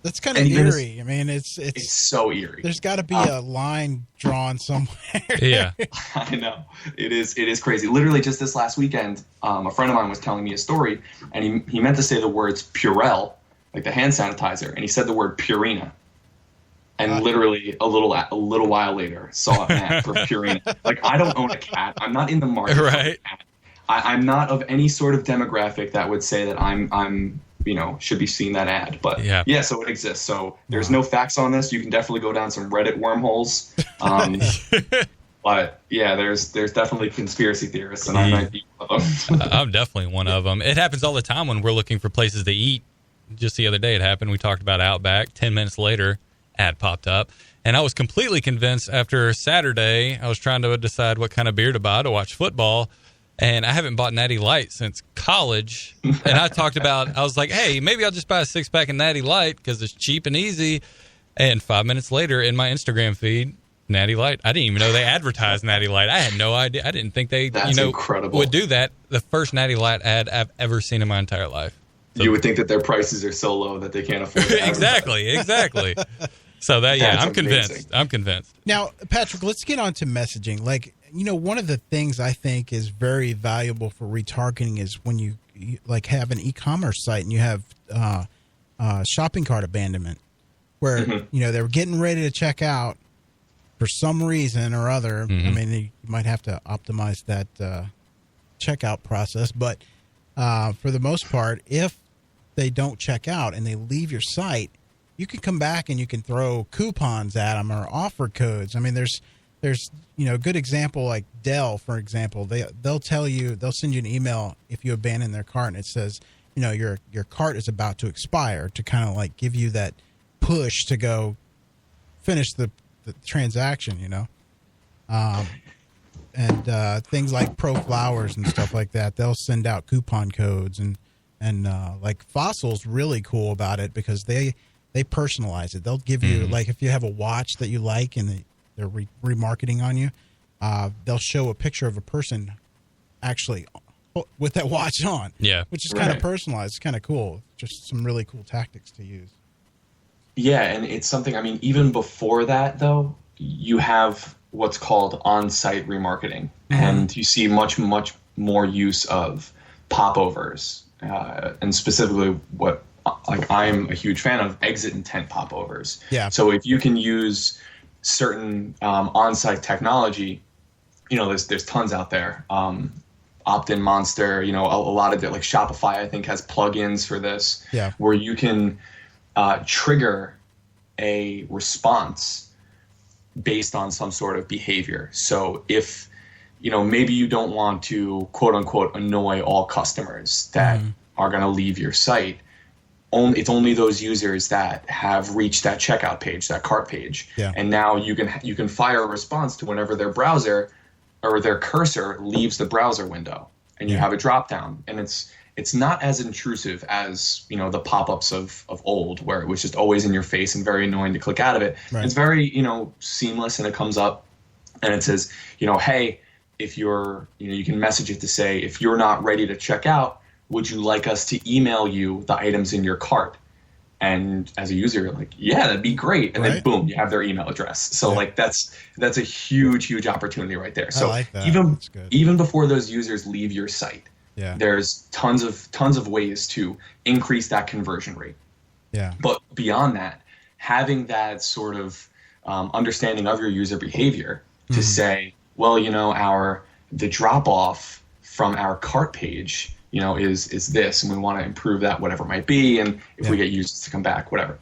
Speaker 2: That's kind of eerie. I mean, it's
Speaker 4: so eerie.
Speaker 2: There's got to be a line drawn somewhere.
Speaker 3: Yeah,
Speaker 4: I know it is crazy. Literally, just this last weekend, a friend of mine was telling me a story, and he meant to say the words Purell, like the hand sanitizer, and he said the word Purina, and literally a little while later saw an ad for Purina. I don't own a cat. I'm not in the market for a cat. I'm not of any sort of demographic that would say that I'm should be seeing that ad. But yeah, so it exists. So there's no facts on this. You can definitely go down some Reddit wormholes. But yeah, there's definitely conspiracy theorists, and I might be one of them.
Speaker 3: I'm definitely one of them. It happens all the time when we're looking for places to eat. Just the other day it happened. We talked about Outback. 10 minutes later, ad popped up. And I was completely convinced after Saturday. I was trying to decide what kind of beer to buy to watch football. And I haven't bought Natty Light since college. And I was like, hey, maybe I'll just buy a 6-pack of Natty Light because it's cheap and easy. And 5 minutes later in my Instagram feed, Natty Light. I didn't even know they advertised Natty Light. I had no idea. I didn't think they
Speaker 4: incredible.
Speaker 3: Would do that. The first Natty Light ad I've ever seen in my entire life. So,
Speaker 4: you would think that their prices are so low that they can't afford to
Speaker 3: Exactly. So I'm convinced. I'm convinced.
Speaker 2: Now, Patrick, let's get on to messaging. One of the things I think is very valuable for retargeting is when you have an e-commerce site and you have shopping cart abandonment where, they were getting ready to check out for some reason or other. I mean, you might have to optimize that checkout process, but for the most part, if they don't check out and they leave your site, you can come back and you can throw coupons at them or offer codes. I mean, there's a good example like Dell, for example. They'll send you an email if you abandon their cart, and it says, your cart is about to expire, to kind of give you that push to go finish the transaction. And things like Pro Flowers and stuff like that, they'll send out coupon codes, and Fossil's really cool about it because they personalize it. They'll give you if you have a watch that you like and they're remarketing on you, they'll show a picture of a person actually with that watch on.
Speaker 3: Yeah.
Speaker 2: Which is kind of personalized. It's kind of cool. Just some really cool tactics to use.
Speaker 4: Yeah, and it's something, I mean, even before that, though, you have what's called on-site remarketing. And you see much, much more use of popovers, and specifically what I'm a huge fan of, exit intent popovers.
Speaker 2: Yeah.
Speaker 4: So if you can use certain on-site technology, there's tons out there. Opt-in Monster, a lot of it, like Shopify, I think, has plugins for this, where you can trigger a response based on some sort of behavior. So if, maybe you don't want to, quote unquote, annoy all customers that are going to leave your site, it's only those users that have reached that checkout page, that cart page.
Speaker 2: Yeah.
Speaker 4: And now you can fire a response to whenever their browser or their cursor leaves the browser window, and you have a drop down. And it's it's not as intrusive as, the pop-ups of old, where it was just always in your face and very annoying to click out of it.
Speaker 2: Right.
Speaker 4: It's very, seamless, and it comes up and it says, hey, if you're, you can message it to say, if you're not ready to check out, would you like us to email you the items in your cart? And as a user, you're like, yeah, that'd be great. And then boom, you have their email address. So that's a huge opportunity right there. So
Speaker 2: I like that.
Speaker 4: even before those users leave your site, there's tons of ways to increase that conversion rate.
Speaker 2: Yeah.
Speaker 4: But beyond that, having that sort of understanding of your user behavior to say, well, the drop off from our cart page, is this, and we want to improve that, whatever it might be, and if we get users to come back, whatever.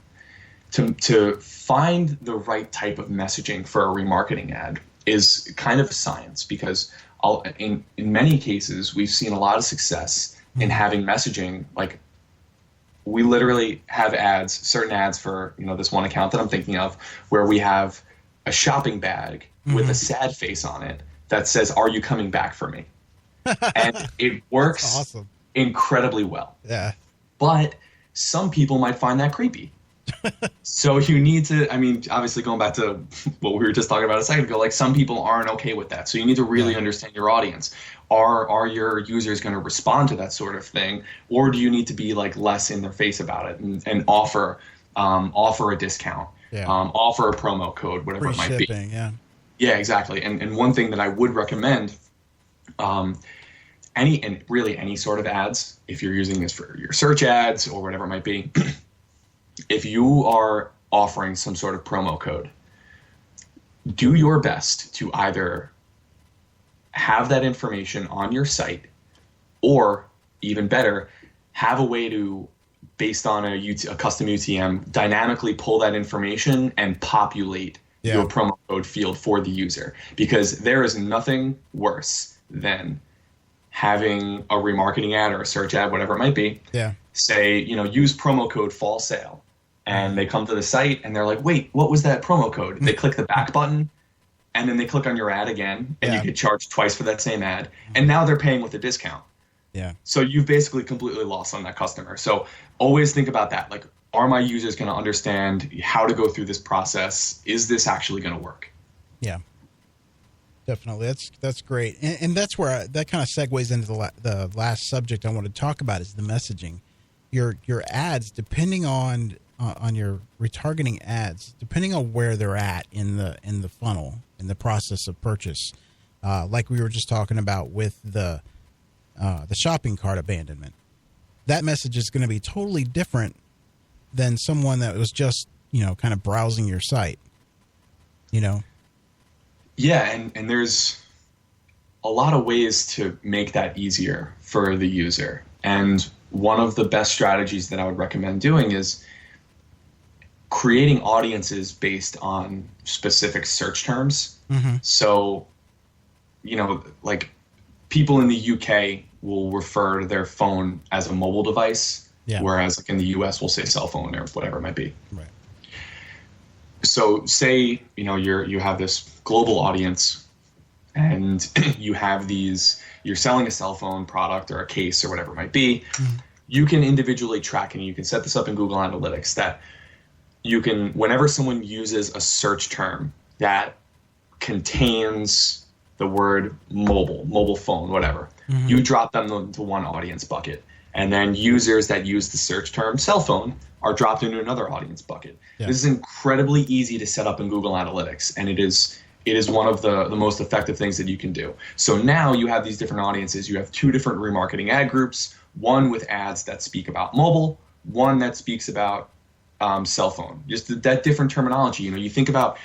Speaker 4: To find the right type of messaging for a remarketing ad is kind of a science, because in many cases we've seen a lot of success in having messaging. Like, we literally have certain ads for this one account that I'm thinking of, where we have a shopping bag with a sad face on it that says, "Are you coming back for me?" And it works incredibly well.
Speaker 2: Yeah.
Speaker 4: But some people might find that creepy. So you need to, obviously going back to what we were just talking about a second ago, like, some people aren't okay with that. So you need to really understand your audience. Are your users going to respond to that sort of thing? Or do you need to be like less in their face about it and offer a discount, offer a promo code, whatever
Speaker 2: Free
Speaker 4: it might
Speaker 2: shipping,
Speaker 4: be.
Speaker 2: Yeah.
Speaker 4: Yeah, exactly. And one thing that I would recommend, any sort of ads, if you're using this for your search ads or whatever it might be, if you are offering some sort of promo code, do your best to either have that information on your site, or even better, have a way to, based on a custom UTM, dynamically pull that information and populate your promo code field for the user. Because there is nothing worse than having a remarketing ad or a search ad, whatever it might be, say, use promo code fall sale. And they come to the site and they're like, wait, what was that promo code? They click the back button, and then they click on your ad again, and you get charged twice for that same ad. And now they're paying with a discount.
Speaker 2: Yeah.
Speaker 4: So you've basically completely lost on that customer. So always think about that. Like, are my users going to understand how to go through this process? Is this actually going to work?
Speaker 2: Yeah. Definitely. That's great. And that's where that kind of segues into the last subject I want to talk about, is the messaging. Your ads, depending on your retargeting ads, depending on where they're at in the funnel, in the process of purchase, like we were just talking about with the shopping cart abandonment, that message is going to be totally different than someone that was just, kind of browsing your site,
Speaker 4: Yeah, and there's a lot of ways to make that easier for the user. And one of the best strategies that I would recommend doing is creating audiences based on specific search terms. Mm-hmm. So, like, people in the UK will refer to their phone as a mobile device, whereas like in the US we'll say cell phone or whatever it might be.
Speaker 2: Right.
Speaker 4: So say, you have this global audience, and you have you're selling a cell phone product or a case or whatever it might be. Mm-hmm. You can individually track, and you can set this up in Google Analytics, that you can, whenever someone uses a search term that contains the word mobile phone, whatever, you drop them into one audience bucket. And then users that use the search term cell phone are dropped into another audience bucket. Yeah. This is incredibly easy to set up in Google Analytics, and it is one of the most effective things that you can do. So now you have these different audiences. You have two different remarketing ad groups, one with ads that speak about mobile, one that speaks about cell phone. Just that different terminology. You think about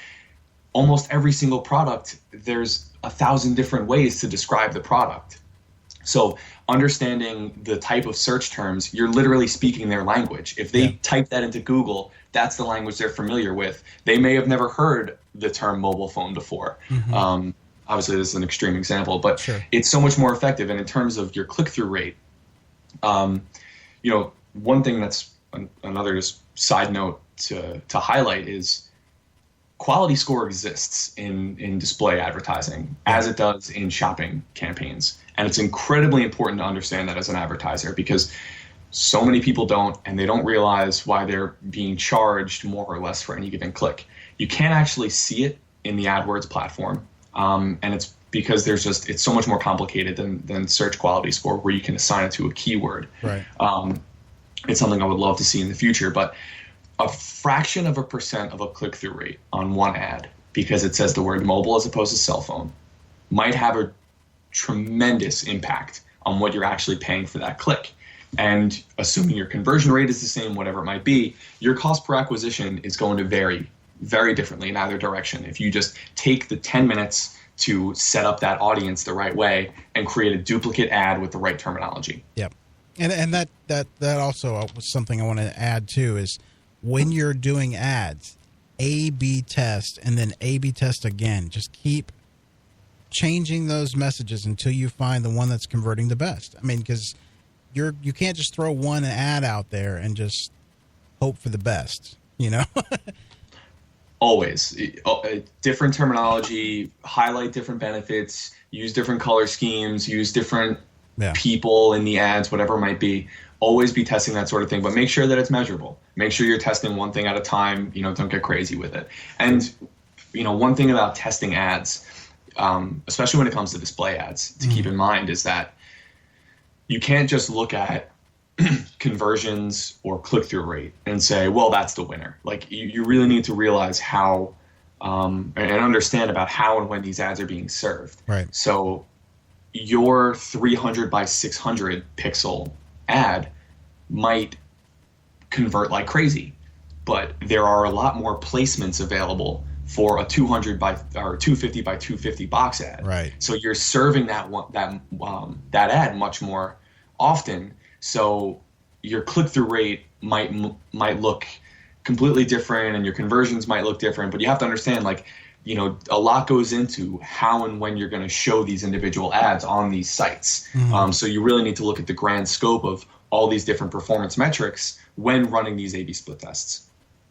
Speaker 4: almost every single product, there's 1,000 different ways to describe the product. So understanding the type of search terms, you're literally speaking their language. If they type that into Google, that's the language they're familiar with. They may have never heard the term mobile phone before. Mm-hmm. Obviously, this is an extreme example, but it's so much more effective. And in terms of your click-through rate, one thing that's another just side note to highlight is quality score exists in display advertising as it does in shopping campaigns. And it's incredibly important to understand that as an advertiser, because so many people don't, and they don't realize why they're being charged more or less for any given click. You can't actually see it in the AdWords platform. And it's because it's so much more complicated than search quality score, where you can assign it to a keyword.
Speaker 2: Right.
Speaker 4: It's something I would love to see in the future, but a fraction of a % of a click-through rate on one ad, because it says the word mobile as opposed to cell phone, might have a tremendous impact on what you're actually paying for that click. And assuming your conversion rate is the same, whatever it might be, your cost per acquisition is going to vary very differently in either direction. If you just take the 10 minutes to set up that audience the right way and create a duplicate ad with the right terminology.
Speaker 2: Yep. And that also was something I want to add too, is when you're doing ads, A/B test and then A/B test again. Just keep changing those messages until you find the one that's converting the best. I mean, because you can't just throw one ad out there and just hope for the best, you know?
Speaker 4: Always. Different terminology, highlight different benefits, use different color schemes, use different people in the ads, whatever it might be. Always be testing that sort of thing, but make sure that it's measurable. Make sure you're testing one thing at a time. Don't get crazy with it. And, one thing about testing ads, especially when it comes to display ads, to keep in mind is that you can't just look at conversions or click-through rate and say, well, that's the winner. Like, you really need to realize how and understand about how and when these ads are being served.
Speaker 2: Right.
Speaker 4: So your 300 by 600 pixel ad might convert like crazy, but there are a lot more placements available for a 200 by or 250 by 250 box ad.
Speaker 2: Right.
Speaker 4: So you're serving that ad much more often. So your click-through rate might look completely different, and your conversions might look different. But you have to understand, a lot goes into how and when you're going to show these individual ads on these sites. So you really need to look at the grand scope of all these different performance metrics when running these A/B split tests.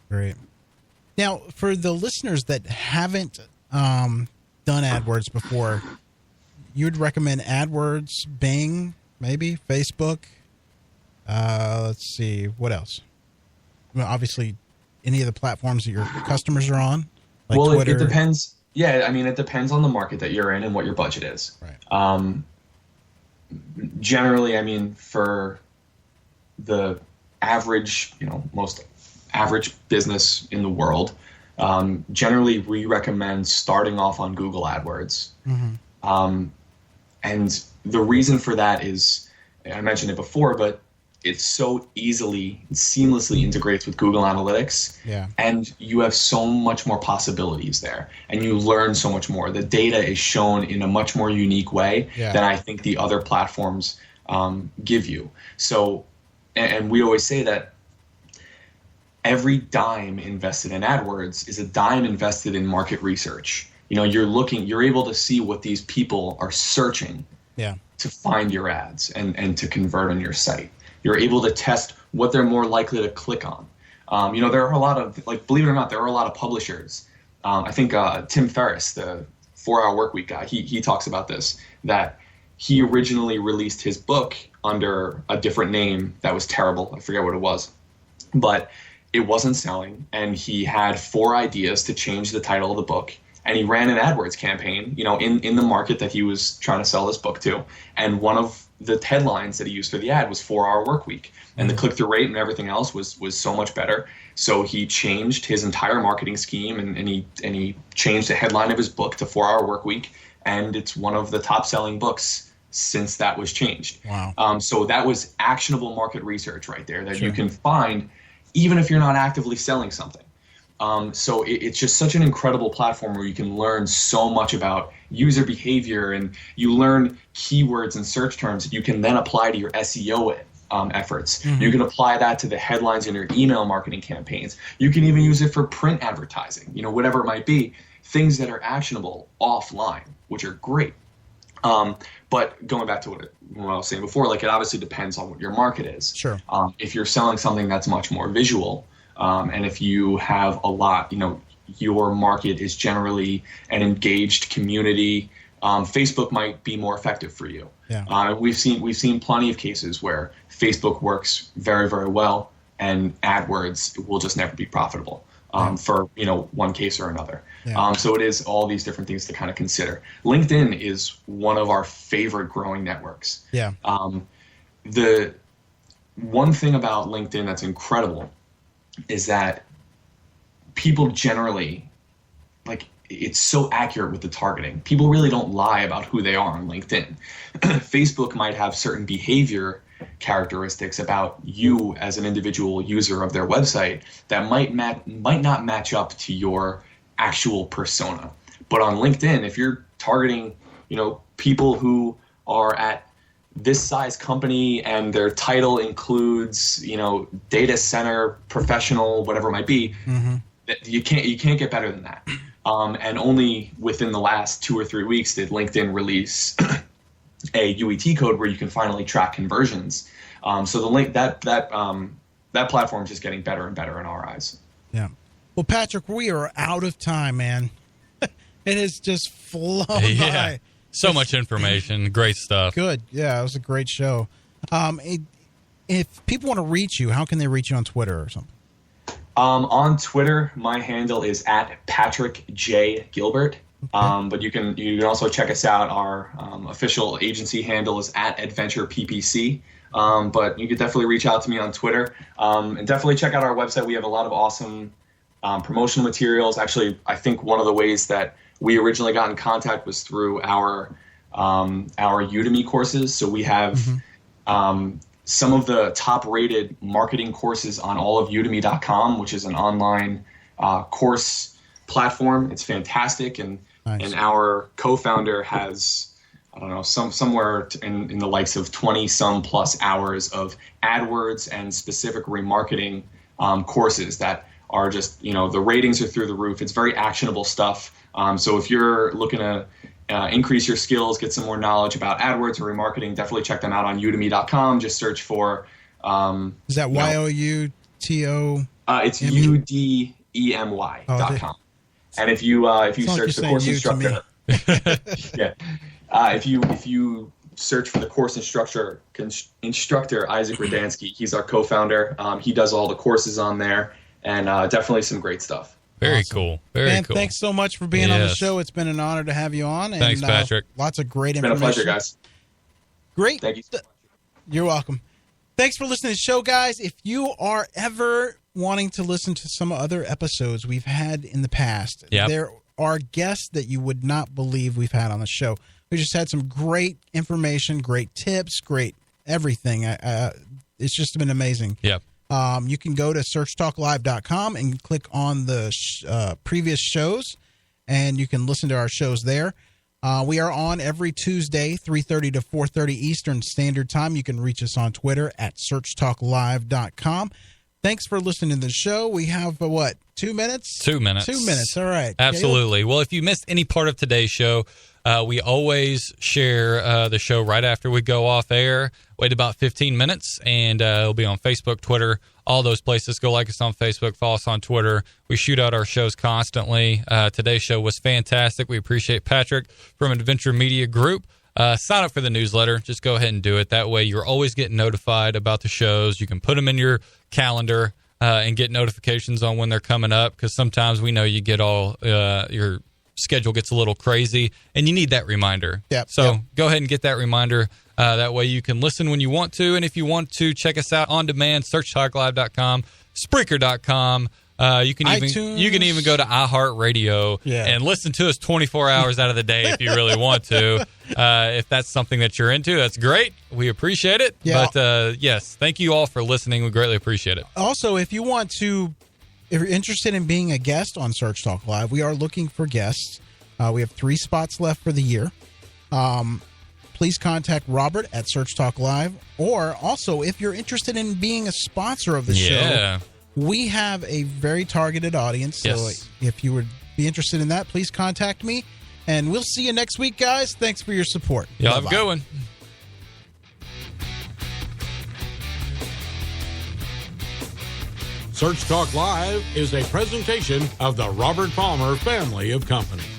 Speaker 2: Great. Now, for the listeners that haven't done AdWords before, you would recommend AdWords, Bing, maybe Facebook. Let's see, what else? Well, obviously, any of the platforms that your customers are on, like Twitter.
Speaker 4: It depends. Yeah, I mean, it depends on the market that you're in and what your budget is.
Speaker 2: Right.
Speaker 4: Generally, I mean, for the average, most average business in the world, generally we recommend starting off on Google AdWords. And the reason for that is, I mentioned it before, but it's so easily, seamlessly integrates with Google Analytics.
Speaker 2: Yeah.
Speaker 4: And you have so much more possibilities there, and you learn so much more. The data is shown in a much more unique way than I think the other platforms give you. So, and we always say that every dime invested in AdWords is a dime invested in market research. You're able to see what these people are searching to find your ads and to convert on your site. You're able to test what they're more likely to click on. There are a lot of, believe it or not, there are a lot of publishers. I think Tim Ferriss, the 4-Hour Workweek guy, he talks about this, that he originally released his book under a different name that was terrible. I forget what it was, but it wasn't selling, and he had 4 ideas to change the title of the book. And he ran an AdWords campaign, in the market that he was trying to sell this book to. And one of the headlines that he used for the ad was 4-Hour Workweek. And the click-through rate and everything else was so much better. So he changed his entire marketing scheme, and he changed the headline of his book to 4-Hour Workweek. And it's one of the top-selling books since that was changed.
Speaker 2: Wow.
Speaker 4: So that was actionable market research right there that you can find even if you're not actively selling something. So it's just such an incredible platform where you can learn so much about user behavior, and you learn keywords and search terms that you can then apply to your SEO efforts. You can apply that to the headlines in your email marketing campaigns. You can even use it for print advertising, whatever it might be, things that are actionable offline, which are great. But going back to what I was saying before, it obviously depends on what your market is.
Speaker 2: Sure.
Speaker 4: If you're selling something that's much more visual, and if you have a lot, your market is generally an engaged community, Facebook might be more effective for you.
Speaker 2: Yeah.
Speaker 4: We've seen plenty of cases where Facebook works very, very well, and AdWords will just never be profitable for one case or another.
Speaker 2: Yeah.
Speaker 4: So it is all these different things to kind of consider. LinkedIn is one of our favorite growing networks.
Speaker 2: Yeah.
Speaker 4: The one thing about LinkedIn that's incredible is that people generally, like, it's so accurate with the targeting. People really don't lie about who they are on LinkedIn. Facebook might have certain behavior characteristics about you as an individual user of their website that might not match up to your actual persona. But on LinkedIn, if you're targeting, people who are at this size company and their title includes, data center professional, whatever it might be, you can't get better than that. And only within the last 2 or 3 weeks did LinkedIn release a UET code where you can finally track conversions. So the link that platform is just getting better and better in our eyes.
Speaker 2: Yeah. Well, Patrick, we are out of time, man. It has just flown by.
Speaker 3: So much information. Great stuff.
Speaker 2: Good. Yeah, it was a great show. If people want to reach you, how can they reach you on Twitter or something?
Speaker 4: On Twitter, my handle is @PatrickJGilbert. But you can also check us out. Our official agency handle is @AdVenture PPC. But you could definitely reach out to me on Twitter. And definitely check out our website. We have a lot of awesome promotional materials. Actually, I think one of the ways that we originally got in contact was through our Udemy courses. So we have some of the top-rated marketing courses on all of Udemy.com, which is an online course platform. It's fantastic, and our co-founder has, I don't know, somewhere in the likes of 20-some plus hours of AdWords and specific remarketing courses that are just, the ratings are through the roof. It's very actionable stuff. So if you're looking to increase your skills, get some more knowledge about AdWords or remarketing, definitely check them out on udemy.com. Just search for...
Speaker 2: is that YOUTO?
Speaker 4: It's UDEMY.com. And if you search the course instructor... if you search for the course instructor Isaac Radansky, he's our co-founder. He does all the courses on there, and definitely some great stuff.
Speaker 3: Very
Speaker 2: awesome.
Speaker 3: Cool. Very cool.
Speaker 2: Thanks so much for being on the show. It's been an honor to have you on. And,
Speaker 3: thanks, Patrick.
Speaker 2: Lots of great information.
Speaker 4: It's been a pleasure, guys.
Speaker 2: Great.
Speaker 4: Thank you so much.
Speaker 2: You're welcome. Thanks for listening to the show, guys. If you are ever wanting to listen to some other episodes we've had in the past, there are guests that you would not believe we've had on the show. We just had some great information, great tips, great everything. It's just been amazing.
Speaker 3: Yep.
Speaker 2: You can go to searchtalklive.com and click on the previous shows, and you can listen to our shows there. We are on every Tuesday, 3:30 to 4:30 Eastern Standard Time. You can reach us on Twitter at searchtalklive.com. Thanks for listening to the show. We have, 2 minutes?
Speaker 3: 2 minutes.
Speaker 2: 2 minutes. All right.
Speaker 3: Absolutely.
Speaker 2: Caleb?
Speaker 3: Well, if you missed any part of today's show, we always share the show right after we go off air. Wait about 15 minutes, and it'll be on Facebook, Twitter, all those places. Go like us on Facebook, follow us on Twitter. We shoot out our shows constantly. Today's show was fantastic. We appreciate Patrick from AdVenture Media Group. Sign up for the newsletter. Just go ahead and do it. That way you're always getting notified about the shows. You can put them in your calendar and get notifications on when they're coming up, because sometimes we know you get all your schedule gets a little crazy and you need that reminder. So go ahead and get that reminder. That way you can listen when you want to. And if you want to check us out on demand, searchtalklive.com, Spreaker.com. You can even go to iHeartRadio and listen to us 24 hours out of the day if you really want to. If that's something that you're into, that's great. We appreciate it. But yes, thank you all for listening. We greatly appreciate it.
Speaker 2: Also, if you're interested in being a guest on Search Talk Live, we are looking for guests. We have 3 spots left for the year. Please contact Robert at Search Talk Live. Or also, if you're interested in being a sponsor of the show, we have a very targeted audience. So if you would be interested in that, please contact me. And we'll see you next week, guys. Thanks for your support.
Speaker 3: Y'all have a good one.
Speaker 1: Search Talk Live is a presentation of the Robert Palmer family of companies.